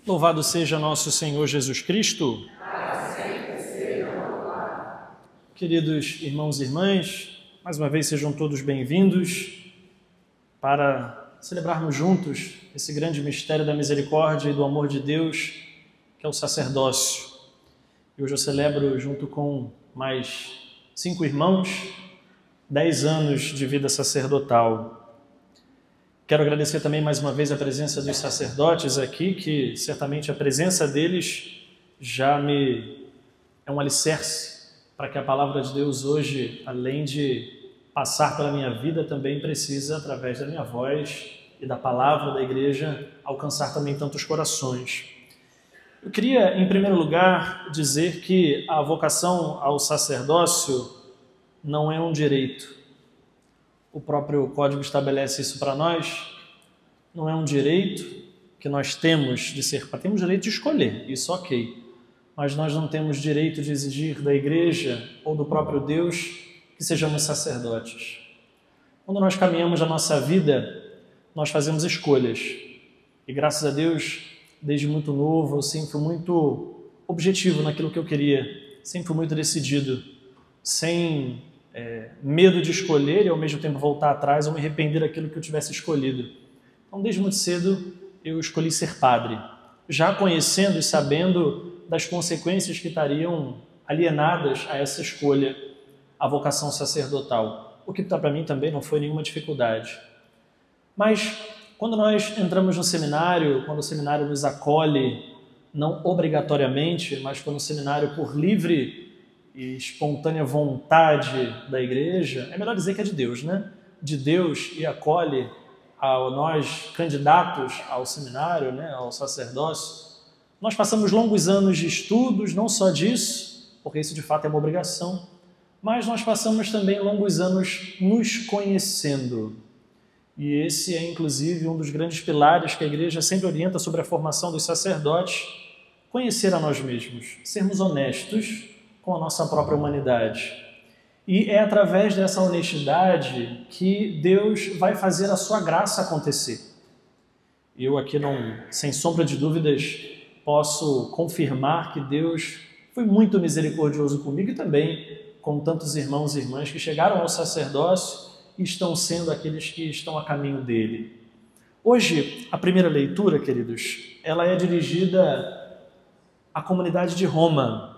Louvado seja nosso Senhor Jesus Cristo. Queridos irmãos e irmãs, mais uma vez sejam todos bem-vindos para celebrarmos juntos esse grande mistério da misericórdia e do amor de Deus, que é o sacerdócio. E hoje eu celebro, junto com mais 5 irmãos, 10 anos de vida sacerdotal. Quero agradecer também mais uma vez a presença dos sacerdotes aqui, que certamente a presença deles é um alicerce para que a palavra de Deus hoje, além de passar pela minha vida, também precisa, através da minha voz e da palavra da igreja, alcançar também tantos corações. Eu queria, em primeiro lugar, dizer que a vocação ao sacerdócio não é um direito. O próprio Código estabelece isso para nós. Não é um direito que nós temos de ser... Temos direito de escolher, isso ok. Mas nós não temos direito de exigir da igreja ou do próprio Deus que sejamos sacerdotes. Quando nós caminhamos a nossa vida, nós fazemos escolhas. E graças a Deus, desde muito novo, eu sempre fui muito objetivo naquilo que eu queria. Sempre fui muito decidido, sem medo de escolher e ao mesmo tempo voltar atrás ou me arrepender daquilo que eu tivesse escolhido. Então, desde muito cedo, eu escolhi ser padre, já conhecendo e sabendo das consequências que estariam alienadas a essa escolha, a vocação sacerdotal, o que para mim também não foi nenhuma dificuldade. Mas, quando nós entramos no seminário, quando o seminário nos acolhe, não obrigatoriamente, mas quando o seminário, por livre e espontânea vontade da igreja, é melhor dizer que é de Deus, né? De Deus, e acolhe a nós candidatos ao seminário, né, ao sacerdócio, nós passamos longos anos de estudos, não só disso, porque isso de fato é uma obrigação, mas nós passamos também longos anos nos conhecendo. E esse é inclusive um dos grandes pilares que a igreja sempre orienta sobre a formação dos sacerdotes, conhecer a nós mesmos, sermos honestos com a nossa própria humanidade. E é através dessa honestidade que Deus vai fazer a sua graça acontecer. Eu aqui, sem sombra de dúvidas, posso confirmar que Deus foi muito misericordioso comigo e também com tantos irmãos e irmãs que chegaram ao sacerdócio e estão sendo aqueles que estão a caminho dele. Hoje, a primeira leitura, queridos, ela é dirigida à comunidade de Roma.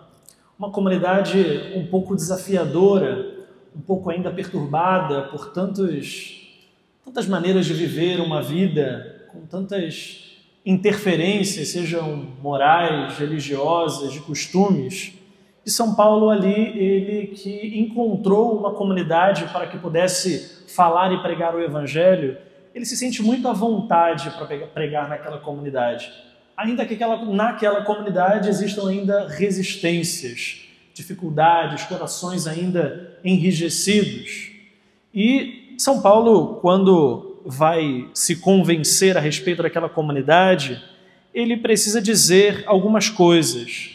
Uma comunidade um pouco desafiadora, um pouco ainda perturbada por tantas maneiras de viver uma vida, com tantas interferências, sejam morais, religiosas, de costumes. E São Paulo ali, ele que encontrou uma comunidade para que pudesse falar e pregar o Evangelho, ele se sente muito à vontade para pregar naquela comunidade. Ainda que naquela comunidade existam ainda resistências, dificuldades, corações ainda enrijecidos. E São Paulo, quando vai se convencer a respeito daquela comunidade, ele precisa dizer algumas coisas.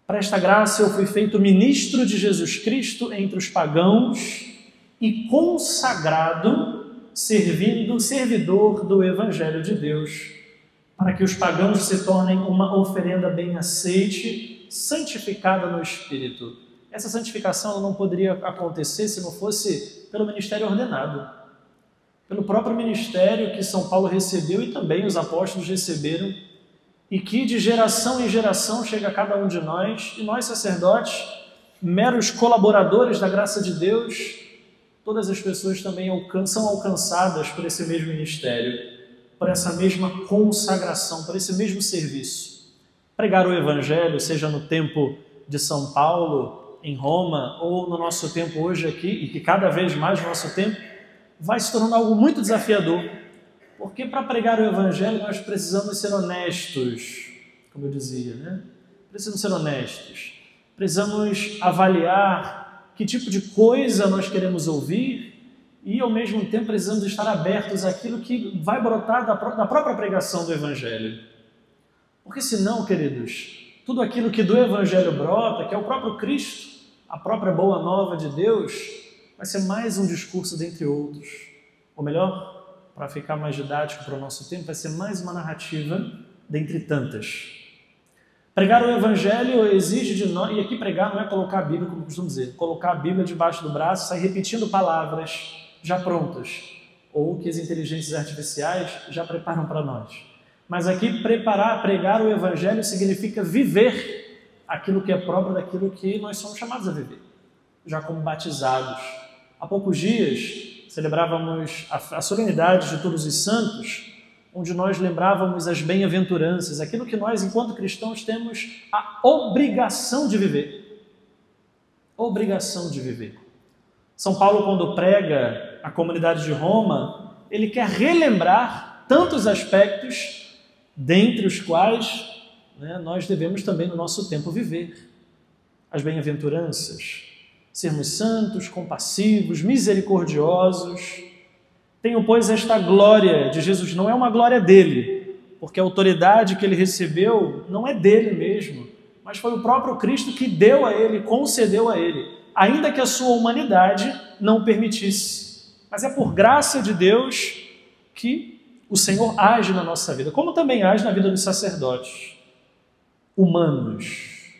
Para esta graça eu fui feito ministro de Jesus Cristo entre os pagãos e consagrado, servidor do Evangelho de Deus, para que os pagãos se tornem uma oferenda bem aceite, santificada no Espírito. Essa santificação ela não poderia acontecer se não fosse pelo ministério ordenado, pelo próprio ministério que São Paulo recebeu e também os apóstolos receberam, e que de geração em geração chega a cada um de nós, e nós sacerdotes, meros colaboradores da graça de Deus, todas as pessoas também são alcançadas por esse mesmo ministério, por essa mesma consagração, por esse mesmo serviço. Pregar o Evangelho, seja no tempo de São Paulo, em Roma, ou no nosso tempo hoje aqui, e que cada vez mais no nosso tempo, vai se tornando algo muito desafiador. Porque para pregar o Evangelho nós precisamos ser honestos, como eu dizia, né? Precisamos ser honestos. Precisamos avaliar que tipo de coisa nós queremos ouvir e, ao mesmo tempo, precisamos estar abertos àquilo que vai brotar da própria pregação do Evangelho. Porque senão, queridos, tudo aquilo que do Evangelho brota, que é o próprio Cristo, a própria boa nova de Deus, vai ser mais um discurso dentre outros. Ou melhor, para ficar mais didático para o nosso tempo, vai ser mais uma narrativa dentre tantas. Pregar o Evangelho exige de nós, e aqui pregar não é colocar a Bíblia, como eu costumo dizer, colocar a Bíblia debaixo do braço e sair repetindo palavras já prontas, ou que as inteligências artificiais já preparam para nós. Mas aqui pregar o Evangelho significa viver aquilo que é próprio daquilo que nós somos chamados a viver, já como batizados. Há poucos dias celebrávamos a solenidade de Todos os Santos, onde nós lembrávamos as bem-aventuranças, aquilo que nós, enquanto cristãos, temos a obrigação de viver. Obrigação de viver. São Paulo, quando prega a comunidade de Roma, ele quer relembrar tantos aspectos, dentre os quais nós devemos também no nosso tempo viver. As bem-aventuranças, sermos santos, compassivos, misericordiosos. Tenho, pois, esta glória de Jesus, não é uma glória dele, porque a autoridade que ele recebeu não é dele mesmo, mas foi o próprio Cristo que deu a ele, concedeu a ele, ainda que a sua humanidade não permitisse. Mas é por graça de Deus que o Senhor age na nossa vida, como também age na vida dos sacerdotes humanos.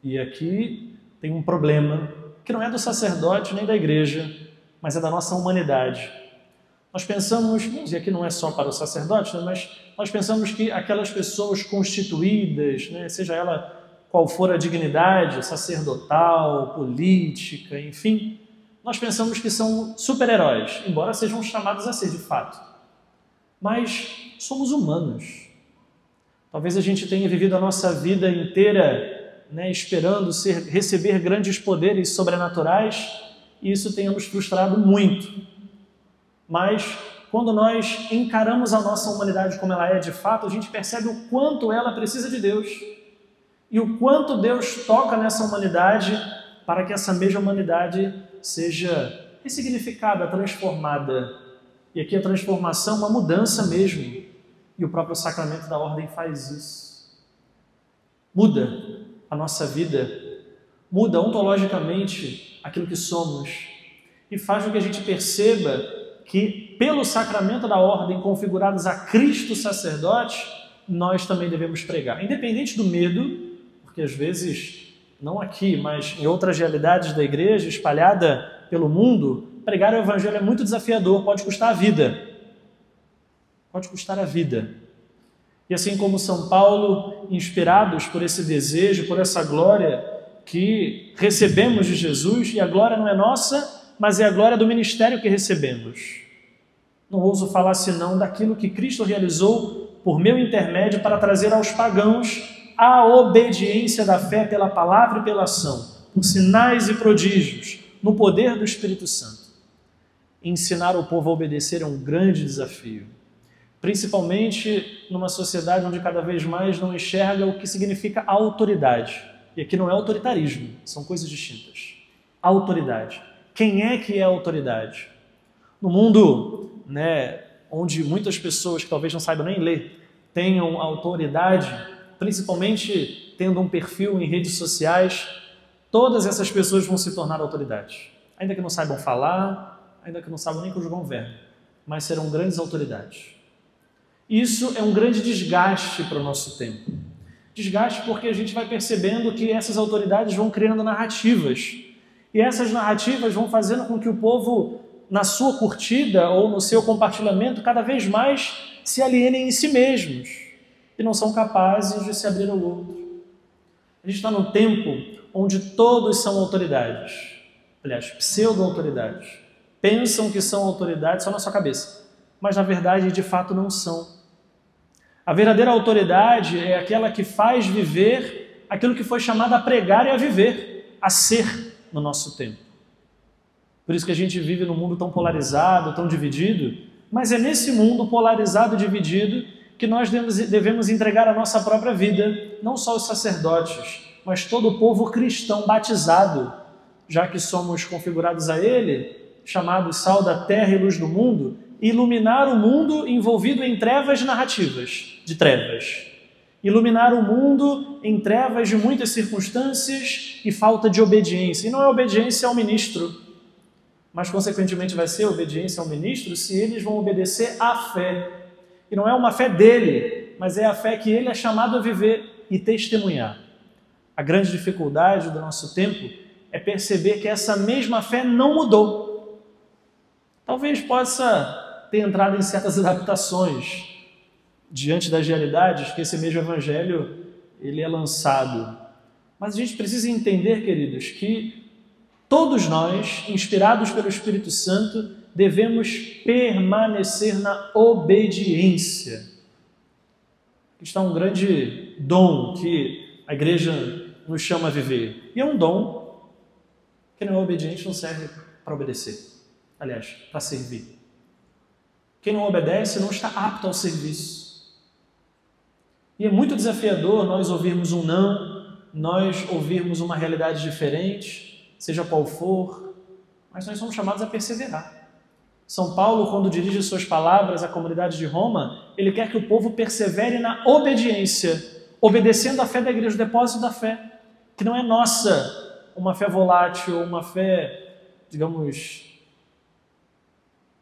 E aqui tem um problema, que não é do sacerdote nem da igreja, mas é da nossa humanidade. Nós pensamos, e aqui não é só para o sacerdote, mas nós pensamos que aquelas pessoas constituídas, seja ela qual for a dignidade, sacerdotal, política, enfim, nós pensamos que são super-heróis, embora sejam chamados a ser de fato. Mas somos humanos. Talvez a gente tenha vivido a nossa vida inteira esperando receber grandes poderes sobrenaturais e isso tenha nos frustrado muito. Mas quando nós encaramos a nossa humanidade como ela é de fato, a gente percebe o quanto ela precisa de Deus e o quanto Deus toca nessa humanidade para que essa mesma humanidade seja ressignificada, transformada. E aqui a transformação é uma mudança mesmo. E o próprio sacramento da ordem faz isso. Muda a nossa vida, muda ontologicamente aquilo que somos e faz com que a gente perceba que pelo sacramento da ordem configurados a Cristo sacerdote, nós também devemos pregar. Independente do medo, porque às vezes, não aqui, mas em outras realidades da igreja, espalhada pelo mundo, pregar o Evangelho é muito desafiador, pode custar a vida. Pode custar a vida. E assim como São Paulo, inspirados por esse desejo, por essa glória que recebemos de Jesus, e a glória não é nossa, mas é a glória do ministério que recebemos. Não ouso falar senão daquilo que Cristo realizou por meu intermédio para trazer aos pagãos a obediência da fé pela palavra e pela ação, por sinais e prodígios, no poder do Espírito Santo. Ensinar o povo a obedecer é um grande desafio, principalmente numa sociedade onde cada vez mais não enxerga o que significa autoridade. E aqui não é autoritarismo, são coisas distintas. Autoridade. Quem é que é a autoridade? No mundo, onde muitas pessoas que talvez não saibam nem ler, tenham autoridade, principalmente tendo um perfil em redes sociais, todas essas pessoas vão se tornar autoridades. Ainda que não saibam falar, ainda que não saibam nem conjugar um verbo, mas serão grandes autoridades. Isso é um grande desgaste para o nosso tempo. Desgaste porque a gente vai percebendo que essas autoridades vão criando narrativas. E essas narrativas vão fazendo com que o povo, na sua curtida ou no seu compartilhamento, cada vez mais se alienem em si mesmos e não são capazes de se abrir ao outro. A gente está num tempo onde todos são autoridades, aliás, pseudo-autoridades. Pensam que são autoridades só na sua cabeça, mas na verdade, de fato, não são. A verdadeira autoridade é aquela que faz viver aquilo que foi chamado a pregar e a viver, a ser no nosso tempo. Por isso que a gente vive num mundo tão polarizado, tão dividido, mas é nesse mundo polarizado e dividido que nós devemos entregar a nossa própria vida, não só os sacerdotes, mas todo o povo cristão batizado, já que somos configurados a Ele, chamados sal da terra e luz do mundo, iluminar o mundo envolvido em trevas narrativas, de trevas. Iluminar o mundo em trevas de muitas circunstâncias e falta de obediência. E não é obediência ao ministro, mas consequentemente vai ser obediência ao ministro se eles vão obedecer à fé. E não é uma fé dele, mas é a fé que ele é chamado a viver e testemunhar. A grande dificuldade do nosso tempo é perceber que essa mesma fé não mudou. Talvez possa ter entrado em certas adaptações diante das realidades que esse mesmo evangelho ele é lançado. Mas a gente precisa entender, queridos, que todos nós, inspirados pelo Espírito Santo, devemos permanecer na obediência. Aqui está um grande dom que a igreja nos chama a viver. E é um dom que não é obediente, não serve para obedecer. Aliás, para servir. Quem não obedece não está apto ao serviço. E é muito desafiador nós ouvirmos um não, nós ouvirmos uma realidade diferente, seja qual for, mas nós somos chamados a perseverar. São Paulo, quando dirige suas palavras à comunidade de Roma, ele quer que o povo persevere na obediência, obedecendo a fé da igreja, o depósito da fé, que não é nossa, uma fé volátil, uma fé, digamos,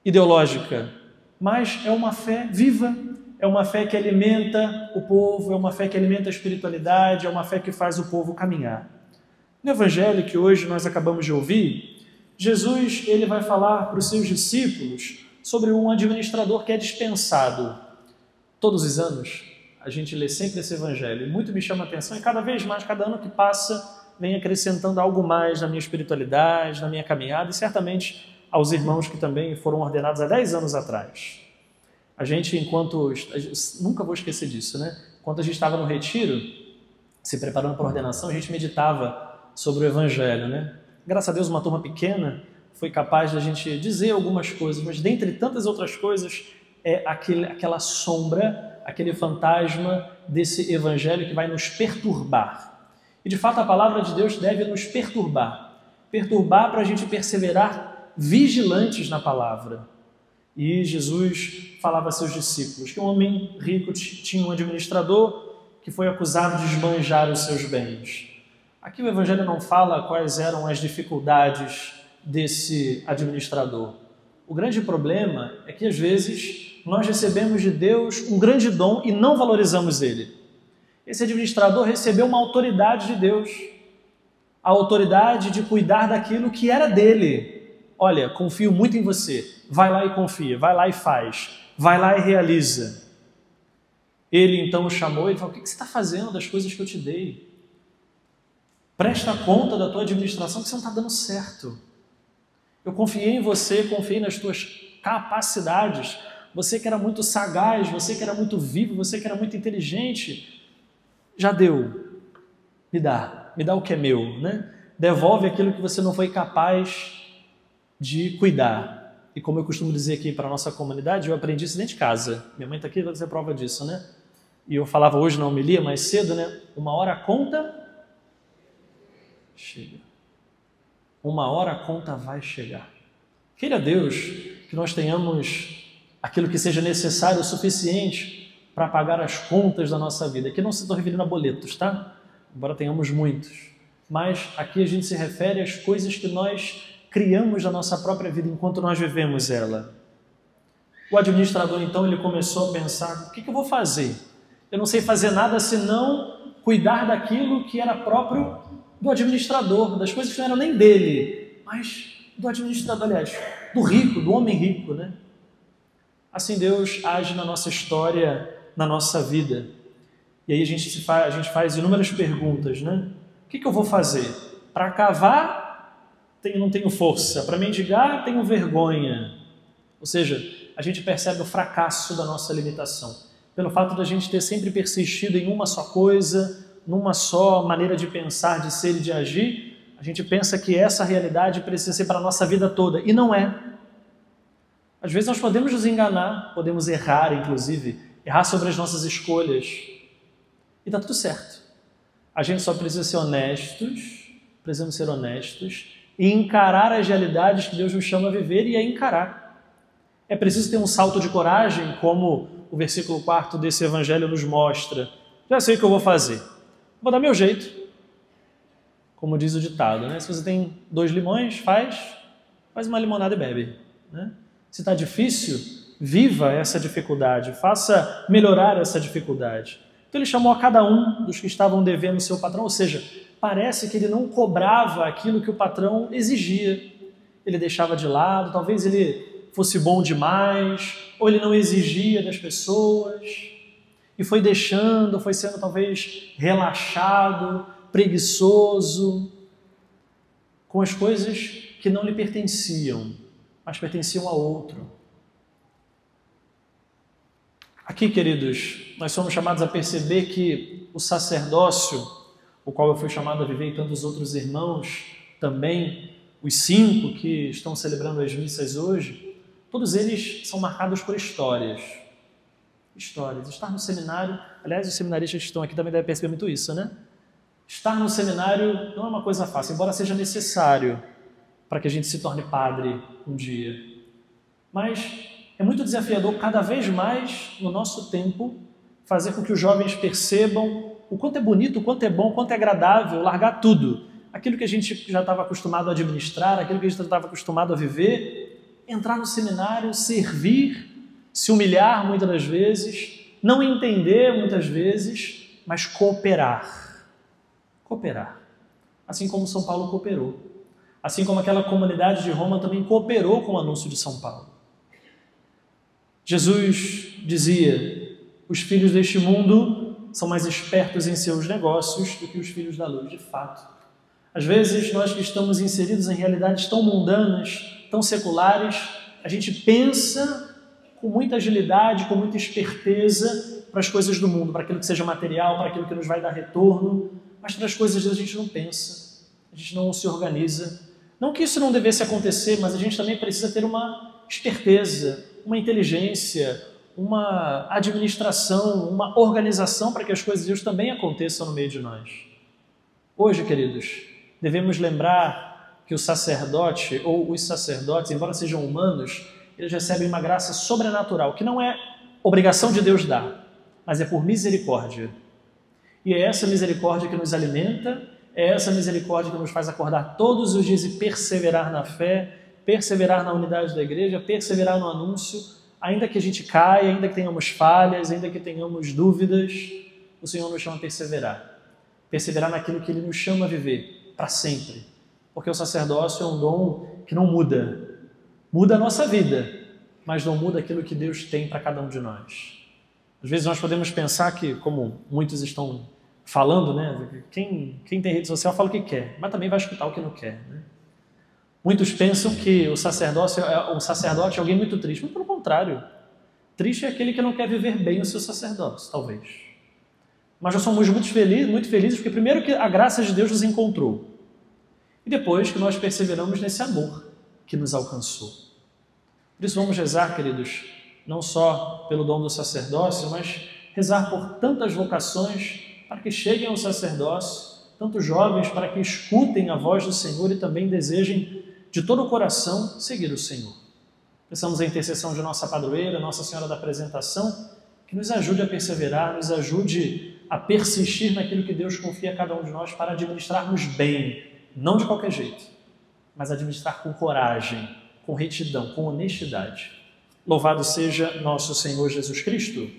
ideológica, mas é uma fé viva, é uma fé que alimenta o povo, é uma fé que alimenta a espiritualidade, é uma fé que faz o povo caminhar. No evangelho que hoje nós acabamos de ouvir, Jesus ele vai falar para os seus discípulos sobre um administrador que é dispensado. Todos os anos a gente lê sempre esse evangelho e muito me chama a atenção e cada vez mais, cada ano que passa, vem acrescentando algo mais na minha espiritualidade, na minha caminhada e certamente aos irmãos que também foram ordenados há 10 anos atrás. A gente, nunca vou esquecer disso, né? Enquanto a gente estava no retiro, se preparando para a ordenação, a gente meditava sobre o evangelho, né? Graças a Deus, uma turma pequena foi capaz de a gente dizer algumas coisas, mas dentre tantas outras coisas, é aquela sombra, aquele fantasma desse evangelho que vai nos perturbar. E de fato a palavra de Deus deve nos perturbar. Perturbar para a gente perseverar vigilantes na palavra. E Jesus falava a seus discípulos que um homem rico tinha um administrador que foi acusado de esbanjar os seus bens. Aqui o Evangelho não fala quais eram as dificuldades desse administrador. O grande problema é que, às vezes, nós recebemos de Deus um grande dom e não valorizamos ele. Esse administrador recebeu uma autoridade de Deus, a autoridade de cuidar daquilo que era dele. Olha, confio muito em você, vai lá e confia, vai lá e faz, vai lá e realiza. Ele então o chamou e falou: o que você está fazendo das coisas que eu te dei? Presta conta da tua administração que você não está dando certo. Eu confiei em você, confiei nas tuas capacidades. Você que era muito sagaz, você que era muito vivo, você que era muito inteligente. Já deu. Me dá o que é meu, né? Devolve aquilo que você não foi capaz de cuidar. E como eu costumo dizer aqui para a nossa comunidade, eu aprendi isso dentro de casa. Minha mãe está aqui, vai dizer prova disso, né? E eu falava hoje na homilia, mais cedo, né? Uma hora a conta chega. Uma hora a conta vai chegar. Queira Deus que nós tenhamos aquilo que seja necessário o suficiente para pagar as contas da nossa vida. Aqui não se estou referindo a boletos, tá? Embora tenhamos muitos. Mas aqui a gente se refere às coisas que nós criamos na nossa própria vida enquanto nós vivemos ela. O administrador, então, ele começou a pensar: o que eu vou fazer? Eu não sei fazer nada senão cuidar daquilo que era próprio do administrador, das coisas que não eram nem dele, mas do administrador, aliás, do rico, do homem rico, né? Assim Deus age na nossa história, na nossa vida. E aí a gente faz inúmeras perguntas, né? O que eu vou fazer? Para cavar, não tenho força. Para mendigar, tenho vergonha. Ou seja, a gente percebe o fracasso da nossa limitação. Pelo fato da gente ter sempre persistido em uma só coisa, numa só maneira de pensar, de ser e de agir, a gente pensa que essa realidade precisa ser para a nossa vida toda. E não é. Às vezes nós podemos nos enganar, podemos errar, inclusive, errar sobre as nossas escolhas. E está tudo certo. A gente só precisa ser honestos, precisamos ser honestos e encarar as realidades que Deus nos chama a viver e a encarar. É preciso ter um salto de coragem, como o versículo 4 desse evangelho nos mostra. Já sei o que eu vou fazer. Vou dar meu jeito. Como diz o ditado, né? Se você tem 2 limões, faz uma limonada e bebe, né? Se está difícil, viva essa dificuldade, faça melhorar essa dificuldade. Então ele chamou a cada um dos que estavam devendo o seu patrão, ou seja, parece que ele não cobrava aquilo que o patrão exigia. Ele deixava de lado, talvez ele fosse bom demais, ou ele não exigia das pessoas, e foi deixando, foi sendo talvez relaxado, preguiçoso, com as coisas que não lhe pertenciam, mas pertenciam a outro. Aqui, queridos, nós somos chamados a perceber que o sacerdócio, o qual eu fui chamado a viver, e tantos outros irmãos também, os 5 que estão celebrando as missas hoje, todos eles são marcados por histórias. Histórias. Estar no seminário, aliás, os seminaristas que estão aqui também devem perceber muito isso, né? Estar no seminário não é uma coisa fácil, embora seja necessário para que a gente se torne padre um dia. Mas é muito desafiador cada vez mais no nosso tempo fazer com que os jovens percebam o quanto é bonito, o quanto é bom, o quanto é agradável largar tudo. Aquilo que a gente já estava acostumado a administrar, aquilo que a gente já estava acostumado a viver, entrar no seminário, servir, se humilhar muitas das vezes, não entender muitas vezes, mas cooperar. Cooperar. Assim como São Paulo cooperou. Assim como aquela comunidade de Roma também cooperou com o anúncio de São Paulo. Jesus dizia: os filhos deste mundo são mais espertos em seus negócios do que os filhos da luz. De fato, às vezes nós que estamos inseridos em realidades tão mundanas, tão seculares, a gente pensa com muita agilidade, com muita esperteza para as coisas do mundo, para aquilo que seja material, para aquilo que nos vai dar retorno, mas para as coisas de Deus a gente não pensa, a gente não se organiza. Não que isso não devesse acontecer, mas a gente também precisa ter uma esperteza, uma inteligência, uma administração, uma organização para que as coisas de Deus também aconteçam no meio de nós. Hoje, queridos, devemos lembrar que o sacerdote ou os sacerdotes, embora sejam humanos, eles recebem uma graça sobrenatural, que não é obrigação de Deus dar, mas é por misericórdia. E é essa misericórdia que nos alimenta, é essa misericórdia que nos faz acordar todos os dias e perseverar na fé, perseverar na unidade da igreja, perseverar no anúncio, ainda que a gente caia, ainda que tenhamos falhas, ainda que tenhamos dúvidas, o Senhor nos chama a perseverar. Perseverar naquilo que Ele nos chama a viver, para sempre. Porque o sacerdócio é um dom que não muda. Muda a nossa vida, mas não muda aquilo que Deus tem para cada um de nós. Às vezes nós podemos pensar que, como muitos estão falando, né? Quem tem rede social fala o que quer, mas também vai escutar o que não quer, né? Muitos pensam que o sacerdote é alguém muito triste, mas pelo contrário. Triste é aquele que não quer viver bem o seu sacerdócio, talvez. Mas nós somos muito felizes porque primeiro que a graça de Deus nos encontrou e depois que nós perseveramos nesse amor que nos alcançou. Por isso vamos rezar, queridos, não só pelo dom do sacerdócio, mas rezar por tantas vocações para que cheguem ao sacerdócio, tantos jovens para que escutem a voz do Senhor e também desejem de todo o coração seguir o Senhor. Peçamos a intercessão de nossa padroeira, Nossa Senhora da Apresentação, que nos ajude a perseverar, nos ajude a persistir naquilo que Deus confia a cada um de nós para administrarmos bem, não de qualquer jeito, mas administrar com coragem, com retidão, com honestidade. Louvado seja nosso Senhor Jesus Cristo.